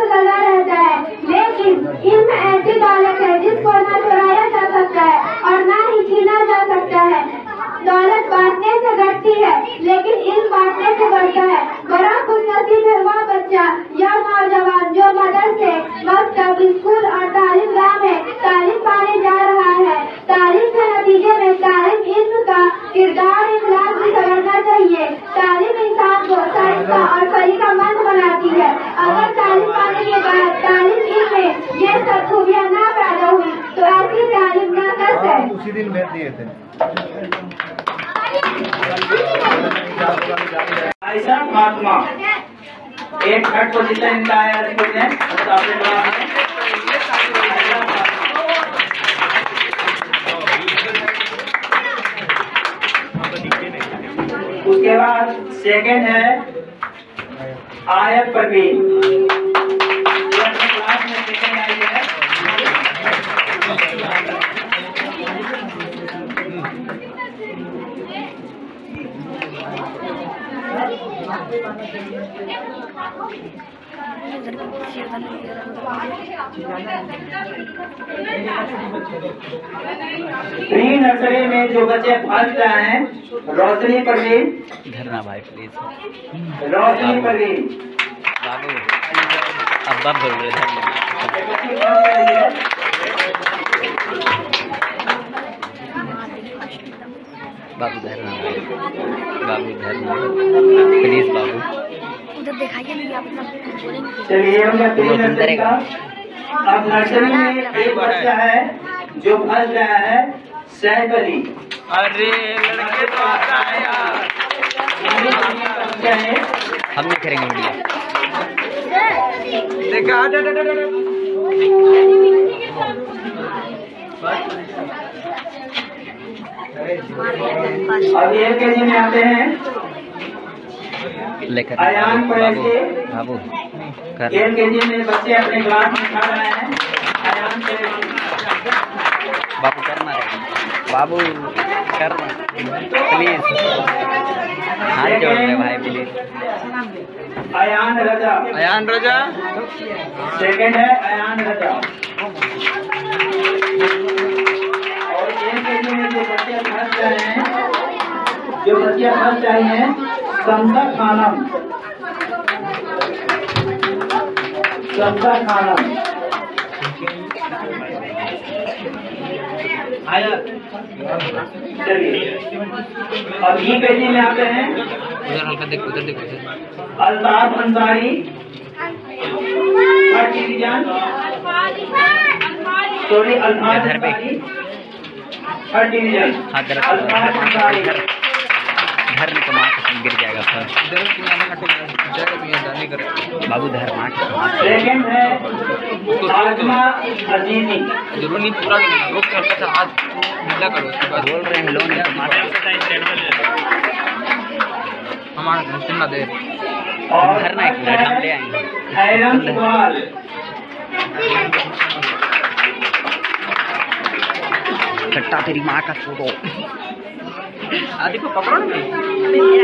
वक्त लगा रहता है, लेकिन इल्म ऐसी दौलत है जिसको न चुराया जा सकता है और न ही छीना जा सकता है। दौलत बांटने से घटती है, लेकिन इल्म बांटने से बढ़ता है। बड़ा खुशनसीब है वह बच्चा या नौजवान जो मदरसे, मकतब, स्कूल और तालीम गाह में तालीम पाने जा रहा है। तालीम के नतीजे में तालीम इल्म का किरदार इखलाक भी समझना चाहिए। तालीम इंसान को सहिष्णु और तरीकामंद बनाती है। अगर तालीम पाने के बाद तालीम इल्म में ये सब खूबियाँ न पैदा हुई तो ऐसी तालीम नाकस है। उसी दिन भेज दिए थे। आयशा फातिमा, एक थर्ड पोजीशन इनका है स्कूल में, उसके बाद सेकंड है आयत परवीन, क्लास में सेकंड आई है। प्री नर्सरी में जो बच्चे फर्स्ट आए हैं, रोशनी परवीन, धरना भाई प्लीज। रोशनी परवीन बाबू अब्बा बोल रहे थे। बाबू धरना भाई, बाबू धरना प्लीज बाबू। उधर दिखाइए नहीं आप बोलेंगे। चलिए हमने प्री नर्सरी का। अब नर्सरी में एक बच्चा है जो फर्स्ट आया है, सैफ अली। अरे लड़के तो आता है यार। हम नहीं करेंगे वीडियो। देखा अब LKG में आते हैं लेकर अयान कुरैशी। बाबू कर LKG में बच्चे अपने क्लास में खा रहे हैं। अयान कुरैशी, बाबू करना है, बाबू करना प्लीज, हाथ जोड़ रहे भाई प्लीज। अयान रजा, अयान रजा सेकंड है अयान रजा। और LKG में जो बच्चे फर्स्ट आए हैं, जो बच्चे फर्स्ट आई हैं, समता खानम, समता खानम। चलिए अब EKG में आते हैं उधर हल्का देख, उधर देख, उधर Altaf Ansari, third division. Sorry, Altaf इधर पे। Ansari, third division. हाँ गलत अल्ताफ अंसारी, घर नहीं तो मार के गिर जाएगा फिर। बाबू धर मार के सेकंड है आजमा अजीजी। जरूर नहीं पूरा रोक के हल्का सा हाथ ढीला करो, उसके बाद बोल रहे हैं लोन हमारा सुनना दे। और धरना एक मिनट हम ले आएंगे। हैरम इकबाल, कट्टा तेरी माँ का छोड़ो। आदि को पकड़ो ना।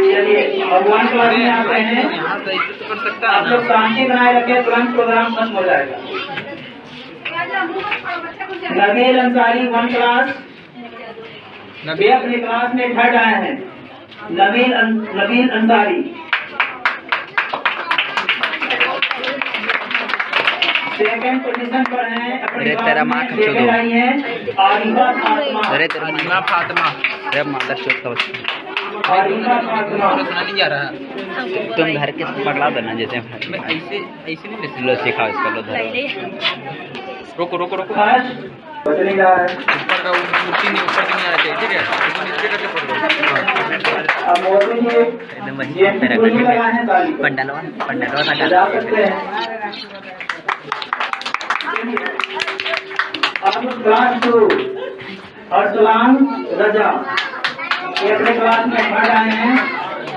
चलिए भगवान क्लास में आते हैं। यहाँ से इज्जत कर सकता आप है लोग शांति बनाए रखें, तुरंत प्रोग्राम खत्म हो जाएगा। नबील अंसारी 1 क्लास, वे अपनी क्लास में थर्ड आए हैं। नबील अंसारी। सेकंड पोजीशन पर हैं, अपनी तेरा माँ क्लास का में चोदो। सेकंड आई हैं आरिफा फातिमा। अरे तेरा अनिमा फातिमा अरे मादर चोट का बच्चा, आरिफा फातिमा। पूरा सुना नहीं जा रहा है। तुम घर के पकड़ा देना जैसे मैं ऐसे ऐसे नहीं ले लो सिखाओ इसका लो धर। रोको रोको रोको। फर्स्ट बचने जा रहा है। ऊपर का ऊँची नहीं, ऊपर नहीं आना चाहिए, ठीक है? इसको नीचे करके पकड़ो। अब मोदी जी एकदम वही ये तेरा फूल लगाए हैं ताली पर। पंडलवा जा लगा सकते हैं। अब क्लास 2 अरसलान रजा, ये अपने क्लास में थर्ड आए हैं।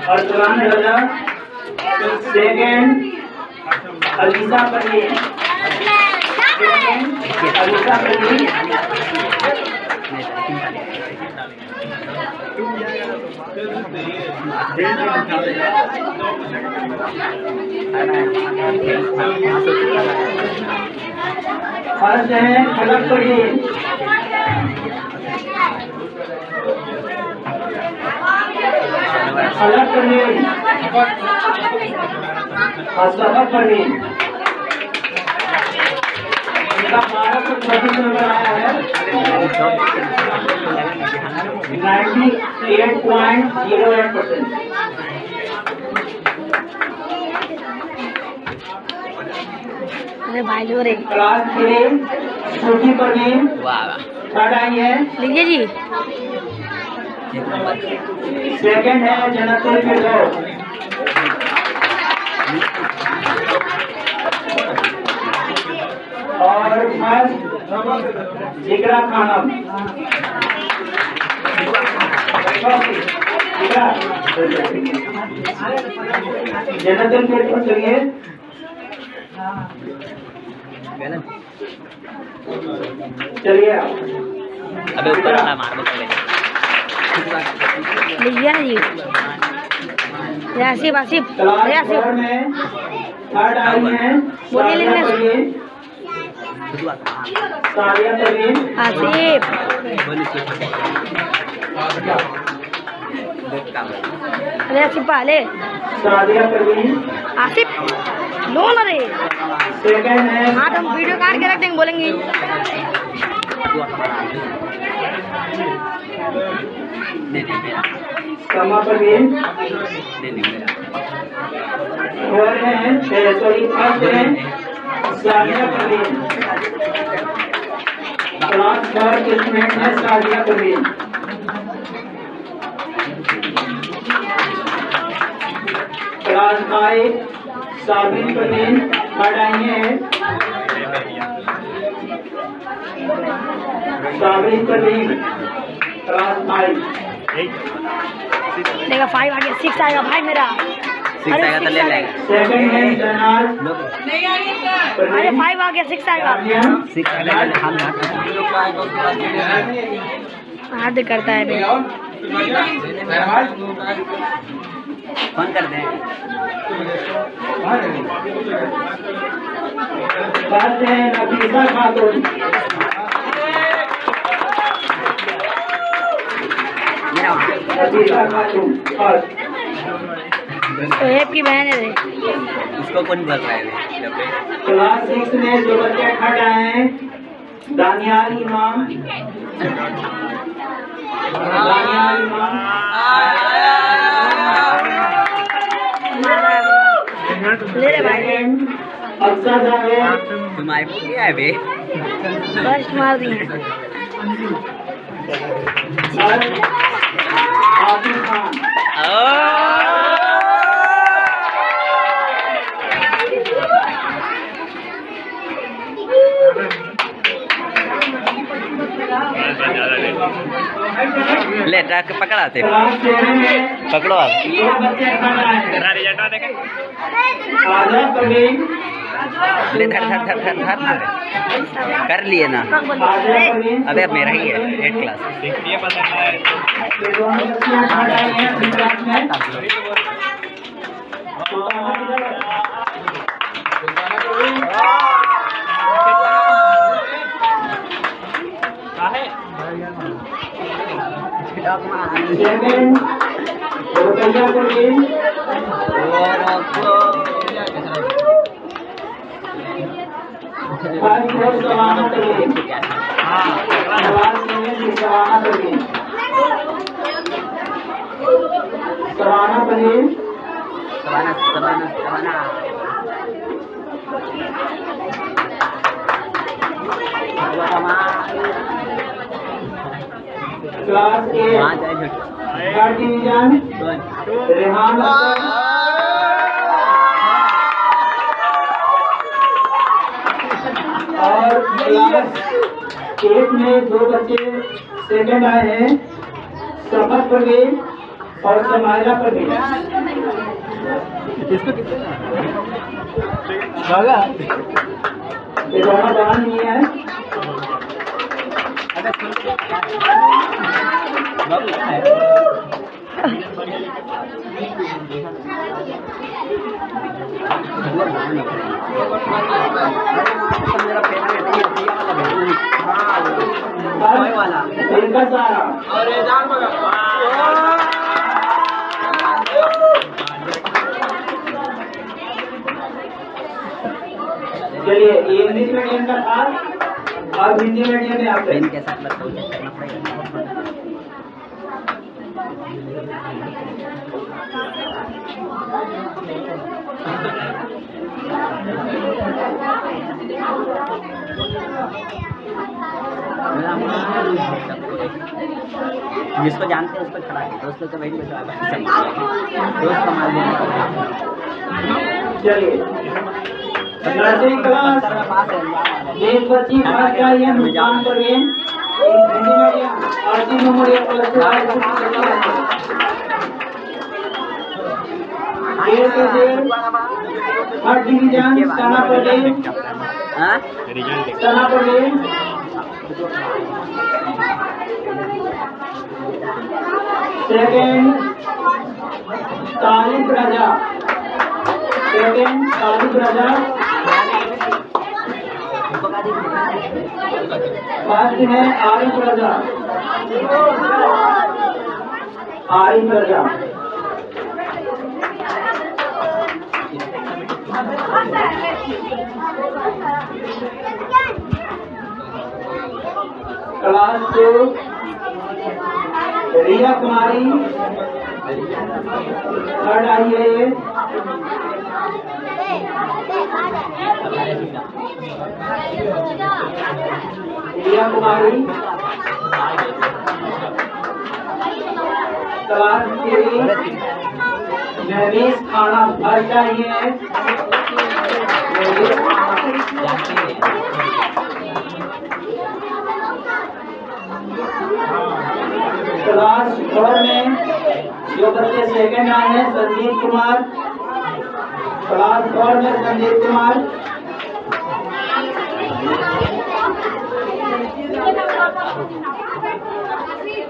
Arsalan Raza. Second Alisa Parveen, second Alisa Parveen. First है फलक परवीन, फलक परवीन और सबक परवीन। इनका 1224 नंबर आया है 98.08%। अरे भाई जो रे क्लास 3 छोटी परवीन थर्ड आई है। लीजिए जी। सेकंड है जन्नतुल फिरदौस, और फर्स्ट जिगरा खानम। जन्नतुल फिरदौस चलिए चलिए अबे ऊपर वाला मार दो पहले। लीजिए ना जी। आसिफ आसिफ अरे क्लास 4 आसिफ में थर्ड आई है बोलिए लिखने से। सारिया परवीन, आसिफ अरे आसिफ पहले सादिया परवीन। आसिफ लो ना रे। सेकंड है हाँ तो हम वीडियो काट के रख देंगे बोलेंगे। समा परवीन। और है सॉरी फर्स्ट है सादिया परवीन। क्लास 4 के स्टूडेंट है सादिया परवीन। क्लास 5 साबिन परवीन थर्ड आई है। साबिन परवीन क्लास 5। देखा 5 आ गया 6 आएगा भाई मेरा। अरे 6 तो ले लेगा। सेकंड है जनाल अरे 5 आ गया 6 आएगा। हद करता है बे। फोन कर दें। बात है नफीसा खातून। नफीसा खातून फर्स्ट। तो एक की बहन है रे। उसको कौन बोल रहा है? क्लास 6 में जो बच्चे खट आए हैं दानियाल इमाम। दानियाल इमाम ले रे भाई। अफसर जावेद। तुम आईफोन क्या है बे? फर्स्ट मार दिए। फर्स्ट आसिफ खान। ले ट्रक पकड़ाते क्लास 7 में पकड़ो आप। दो बच्चे खट आए हैं आजा परवीन। ले धर धर धर धर धर ना रे। कर लिए ना। आजा परवीन। अबे अब मेरा ही है 8 क्लास। ये दोनों बच्चे खट आए हैं अपनी क्लास में। सेकंड रुपया परवीन। फर्स्ट है सवाना परवीन। क्लास 7 की Sawana Parveen. Sawana Parveen. Class 8 third division Rehan और क्लास 8 में दो बच्चे सेकंड आए हैं सबक परवीन और समाइला परवीन। ये दोनों बहन नहीं है। मेरा फेवरेट है ये वाला इनका सारा चलिए ये इंग्लिश मीडियम का था और हिंदी मीडियम में आप पेन के साथ लगता है करना पड़ेगा। जिसको जानते हैं उस पर खड़ा है, दोस्तों को वही बचा दोस्त कमाल देना। चलिए नर्सरी क्लास एक बच्ची पास का ये मुस्कान पर गए हिंदी मीडियम और 3 नंबर एक प्लस थर्ड डिवीजन सना पटेल सना पटेल सेकेंड तालिब राजा सेकेंड तालिब राजा फर्स्ट है आरिफ राजा आरिफ राजा क्लास 2 रिया कुमारी थर्ड आई है ये रिया कुमारी क्लास 3 महवीश खाना थर्ड आई है क्लास 4 में जो बच्चे सेकंड आए हैं संदीप कुमार क्लास 4 में संदीप कुमार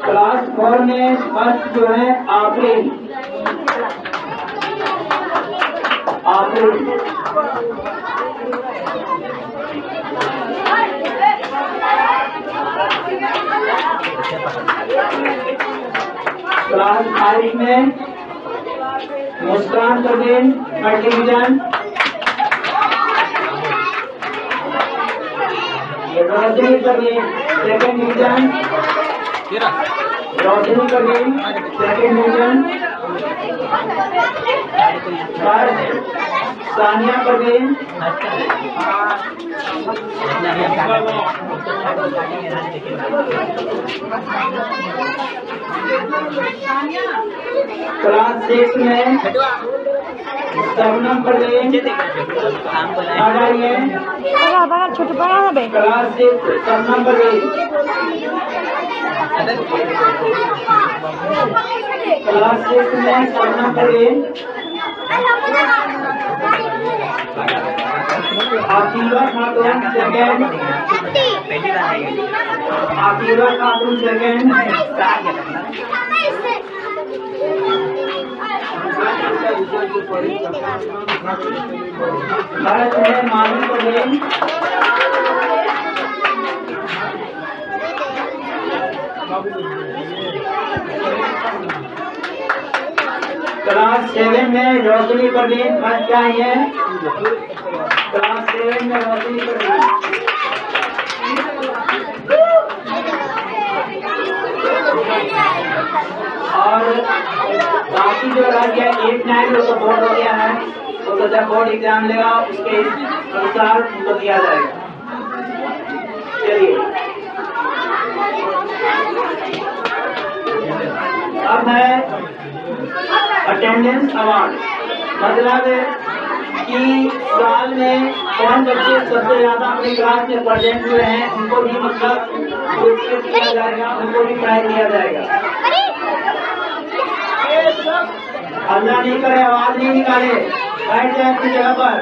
क्लास 4 में फर्स्ट जो है आफरीन क्लास 5 में Muskan Parveen third division Roshni Parveen second division Roshni Parveen second division first Sania Parveen class 6 में सबनम परवीन छोटू पड़ा ना बे क्लास 6 सबनम परवीन क्लास 6 में सबनम परवीन आकिबा खातून सेकंड आकिबा खातून सेकंड भारत में मानी परवीन क्लास 7 में रोशनी परवीन फर्स्ट आई है क्लास 7 में रोशनी परवीन और बाकी जो रह गया 8, 9 तो बोर्ड हो गया है तो जब बोर्ड एग्जाम लेगा उसके अनुसार उनको दिया जाएगा। चलिए अब है अटेंडेंस अवार्ड मतलब कि साल में कौन बच्चे सबसे ज्यादा अपनी क्लास में प्रेजेंट हुए हैं उनको भी मतलब पुरस्कृत किया जाएगा उनको भी प्राइज दिया जाएगा। अल्लाह नहीं करे आवाज नहीं निकाले बैठ जाए अपनी जगह पर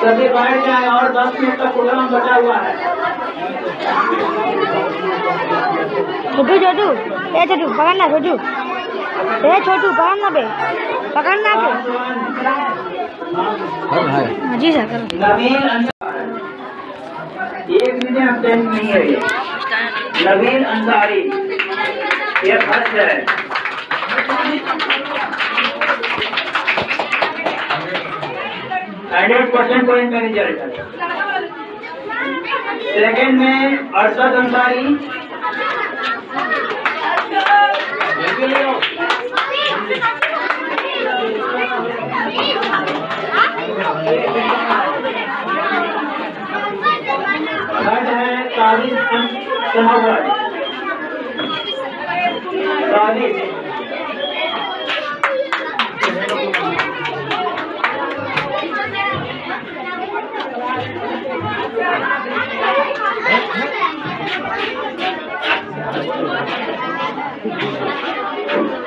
सभी बैठ जाए और 10 मिनट का प्रोग्राम बचा हुआ है। छोटू छोटू ए छोटू पकड़ना छोटू ए छोटू पकड़ना बे पकड़ना बे हाँ जी सर करो। नवीन अंसारी, एक मीडियम अटेंड नहीं है ये। नवीन अंसारी, ये फर्स्ट है। %100 पॉइंट का रिजल्ट है। सेकंड में अरशद अंसारी, थर्ड है तारिक सनावर, तारिक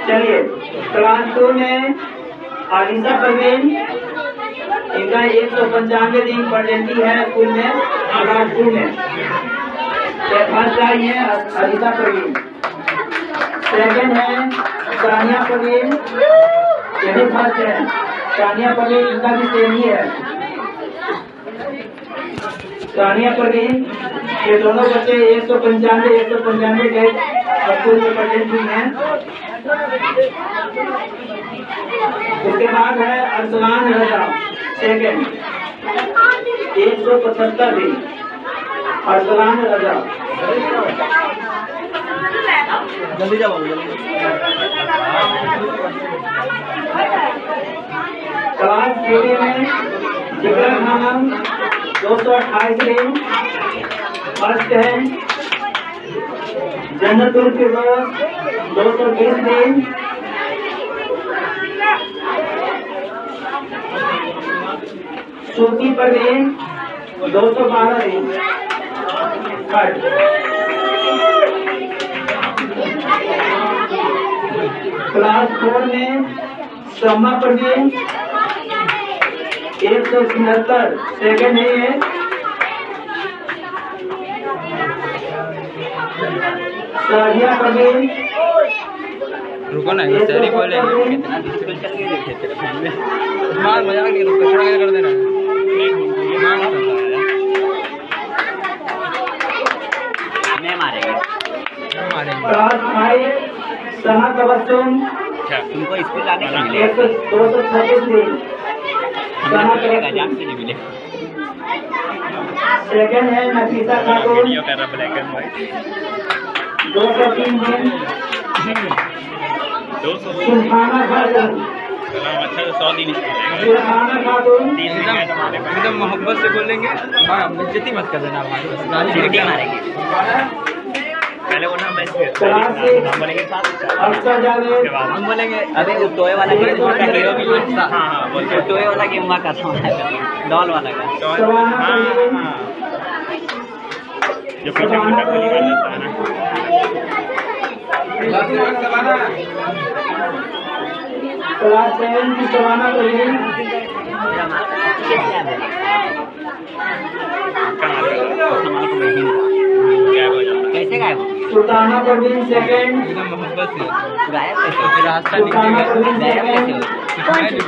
चलिए क्लास 2 में आलिशा परवीन, इनका 195 दिन प्रेजेंटी है स्कूल में क्लास 2 में। फर्स्ट आई है आलिशा परवीन। सेकंड है सानिया परवीन, ये भी फर्स्ट है। सानिया परवीन, इनका भी सेम ही है। सानिया परवीन, ये दोनों बच्चे 195 के स्कूल में प्रेजेंट हुई हैं। उसके बाद है अरसलान रजा, सेकंड 175 दिन। अरसलान रजा जल्दी जाओ जल्दी। क्लास 3 में जिक्र खानम 228 दिन फर्स्ट है। जन्नतुल फिरदौस 220 दिन। सूफी परवीन 212 दिन थर्ड। क्लास 4 में शम्मा परवीन 176 सेकंड है ये। सादिया परवीन, रुको ना ये तेरी बोले कितना डिस्कल चल गई देखे तेरे फोन में मार मजा आ गया तो कचरा कर देना मार मत मैं मारेंगे क्लास 5 सना तबस्सुम, तुमको स्कूल आने का मिले 236 दिन। सना मिलेगा तबस्सुम। जाम से नहीं मिले सेकंड है नफीसा खातून 203 दिन। सुल्ताना खातून, सुल्ताना खातून एकदम मोहब्बत से बोलेंगे बेइज्जती मत कर देना हमारी मारेंगे पहले वो नाम क्लास 6 अफसर जावेद, हम बोलेंगे अबे वो टोए वाला गेम का हीरो भी बनता। हां बोलते टोए वाला गेम का था डॉल वाला का सवाना परवीन, जो पीछे मुंडा गोली मार लेता है ना। क्लास 7 की सवाना परवीन, कैसे गायब सुल्ताना परवीन सेकंड। एकदम मोहब्बत से गायब कैसे फिर रास्ता सुल्ताना परवीन गायब सेकंड। कैसे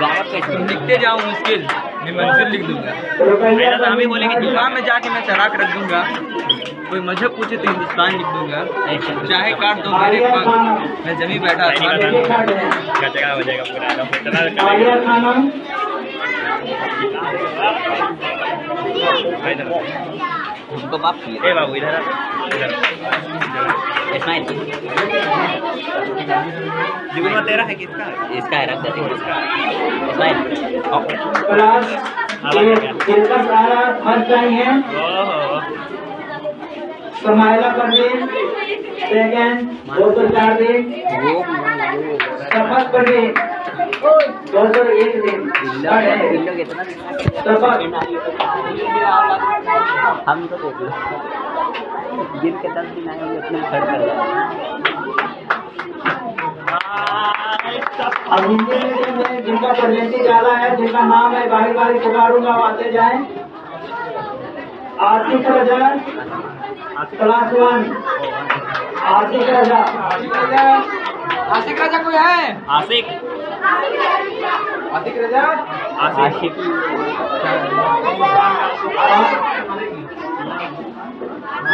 गायब कैसे लिखते जाऊँ मुश्किल मैं मंजिल लिख दूंगा। रुकैया हम ही परवीन बोलेंगे नाजिर, दुकान में जाके मैं चढ़ा के रख दूंगा। कोई मजहब पूछे तो हिंदुस्तान लिख दूंगा। चाहे काट दो मेरे आलिया पास खानम, मैं जमी बैठा था। ये भी थर्ड है। कचरा हो जाएगा पूरा आलिया खानम, हमको माफ किए ए बाबू इधर इस्माइल जीवन में तेरा है किसका इसका है रख देते इस्माइल क्लास 8 जिनका सारा फर्स्ट आई है। ओहो समाइला परवीन सेकंड 204 दिन। शफक परवीन 201 दिन थर्ड है। लोग इतना शफक हम तो देख लो दिन के 10 दिन आए होंगे उतने खड़ कर अब हिंदी मीडियम में जिनका प्रेजेंटी ज्यादा है, जिनका नाम है बारी बारी पुकारूंगा आते जाए। आसिफ रजा क्लास 1, आसिफ रजा, आशिक राजा कोई है आशिक आशिक राजा आशिक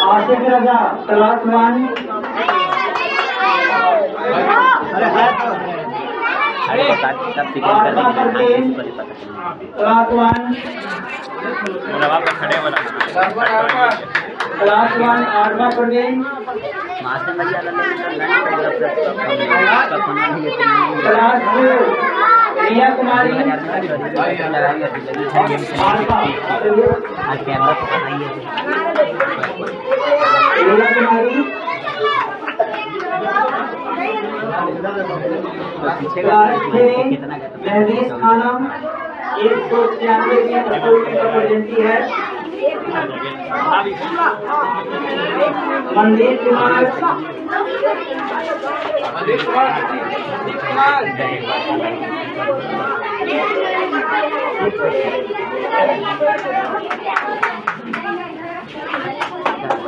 आशिक रजा क्लास 1। आत्मा परवीन क्लास 1। क्लास 1 आत्मा परवीन। क्लास 2 रिया कुमारी। रिया कुमारी। क्लास 3 महदीस खानम 196 की प्रेजेंटी है। मंदिर कुमार।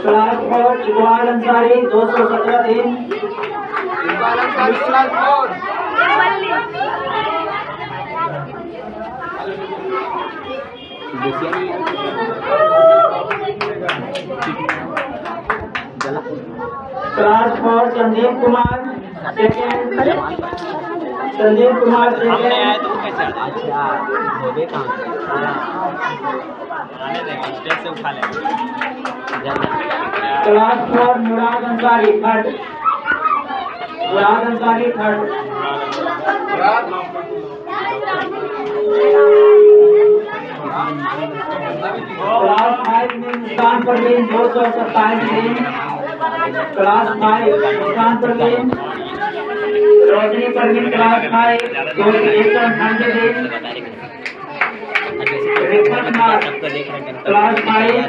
क्लास 4 इकबाल अंसारी 217 दिन। Class 4 Sandeep Kumar second. Sandeep Kumar second. Class 4 मुराद अंसारी थर्ड। मुराद अंसारी थर्ड। क्लास 5 में मुस्कान परवीन 227 दिन। क्लास 5 मुस्कान परवीन। रोशनी परवीन क्लास 5 198 दिन। रिफत नाथ क्लास 5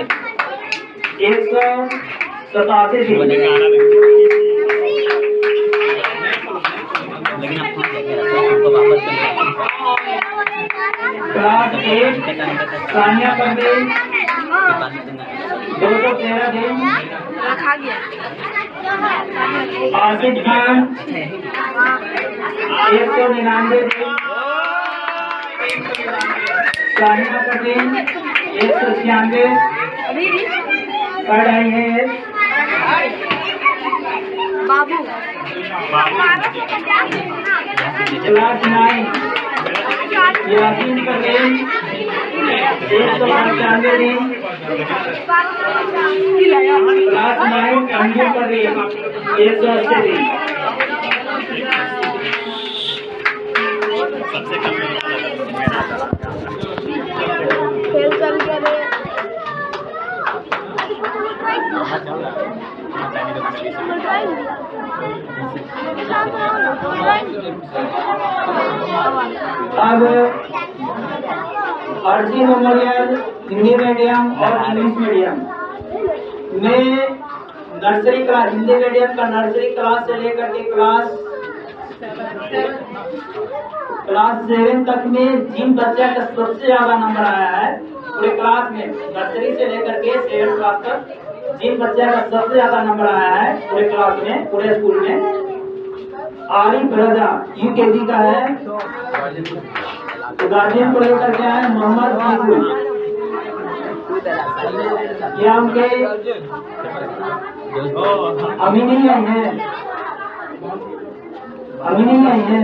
187 दिन। क्लास 8 सानिया परवीन 213 दिन। आसिफ खान 199 दिन। सानिया परवीन 196 पढ़ रही है। क्लास 9 यासीन परवीन 195 दिन। क्लास 9 अंजू परवीन 180 दिन। अब अर्जी मेमोरियल हिंदी मीडियम और इंग्लिश मीडियम में नर्सरी क्लास हिंदी मीडियम का नर्सरी क्लास से लेकर के क्लास 7 तक में जिन बच्चे का सबसे ज्यादा नंबर आया है पूरे क्लास में, नर्सरी से लेकर के 7 क्लास तक जिन बच्चे का सबसे ज्यादा नंबर आया है पूरे क्लास में पूरे स्कूल में आरिफ रजा UKG का है। गार्जियन को लेकर के आए मोहम्मद बिगुल। ये उनके अभी नहीं आई है। अभी नहीं आई है।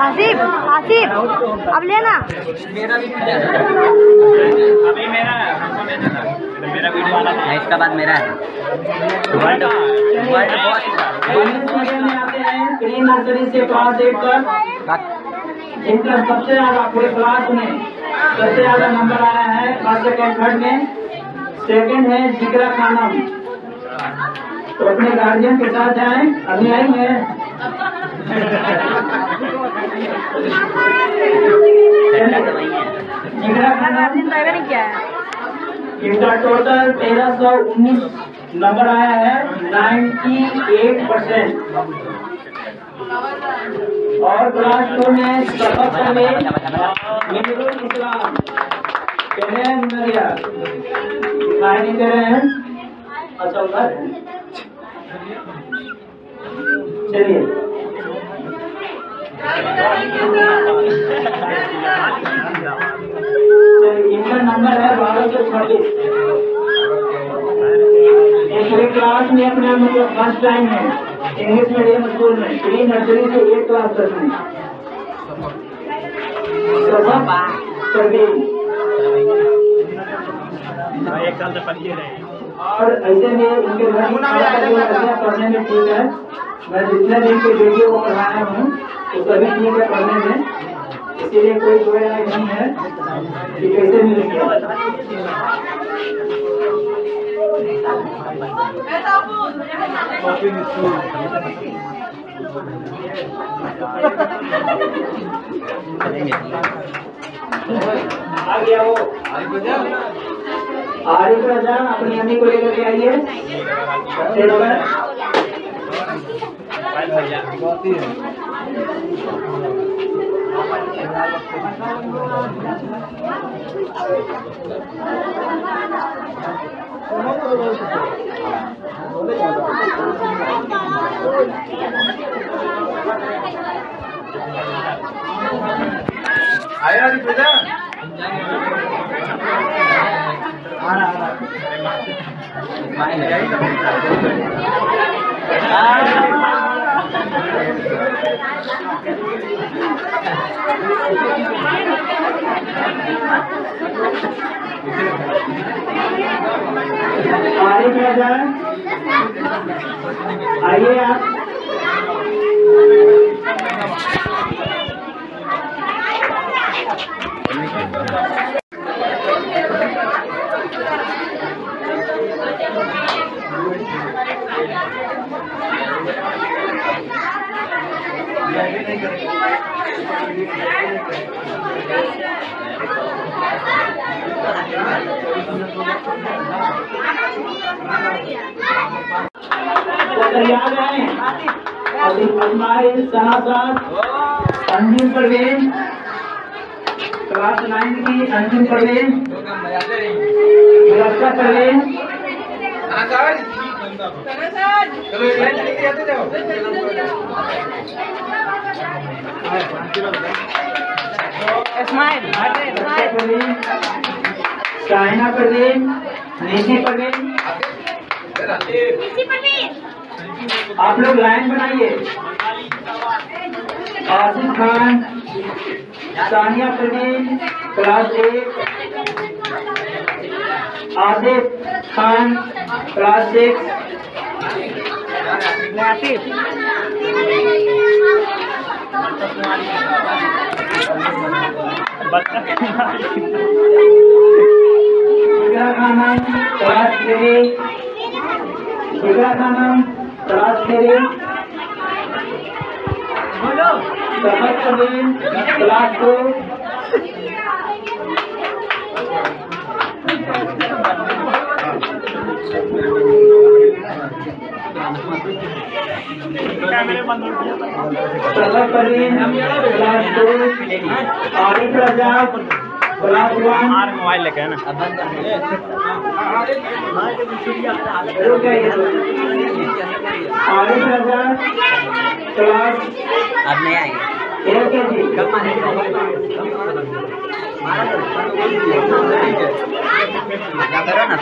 आसिफ आसिफ अब लेना। अभी मेरा मेरा वीडियो वाला है, इसका बाद मेरा है। में आते हैं प्री नर्सरी से क्लास 8 तक जिनका सबसे ज्यादा पूरे क्लास में सबसे ज्यादा नंबर आया है क्लास 2 थर्ड में। सेकंड है जिगरा खानम। तो अपने गार्जियन के साथ जाएं। अभी आई है। जिगरा खानम इनका टोटल 1319 नंबर आया है 98%। और क्लास 2 में सबक में मिनुल इस्लाम दिखाई नहीं दे रहे हैं। अच्छा उधर है। चलिए इनका नंबर है 1226। एक क्लास में अपने मतलब फर्स्ट टाइम है इंग्लिश मीडियम स्कूल में प्री नर्सरी से 8 क्लास तक में। एक साल से पढ़िए रहे और ऐसे में इनके घर पढ़ने में ठीक है। मैं जितने दिन के वीडियो को पढ़ाया हूँ तो सभी ठीक है पढ़ने में, इसीलिए कोई जो नहीं है कि कैसे मिलेंगे। आ गया वो आरिफ रजा अपनी अम्मी को लेकर के आइए। आया आरिफ रजा आरिफ रजा आइए आप। याद है अंजुम परवीन क्लास 9 की अंजुम परवीन परवीन चलो एक लाइन चली जाते जाओ। स्माइल शाइना परवीन निशी परवीन आप लोग लाइन बनाइए। Asif Khan Sania Parveen class 1, Asif Khan class 6, Khanam class 3, Khanam class 3, class 2, class 2, Arif Raza class 1 mobile लेके है ना आरिफ रजा क्लास अब नहीं आएंगे करो ना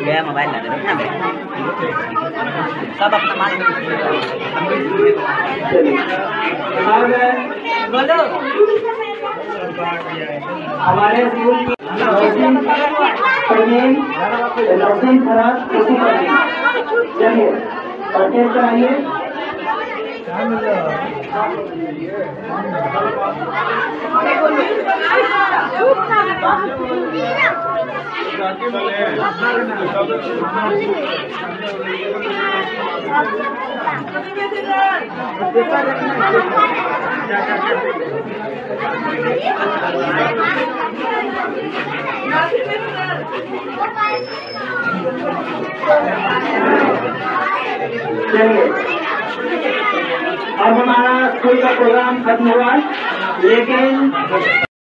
गया मोबाइल ला दे ना सब अपना माल बोलो हमारे स्कूल की चलिए पटेल कराइए। चलिए, अब हमारा स्कूल का प्रोग्राम खत्म हुआ, लेकिन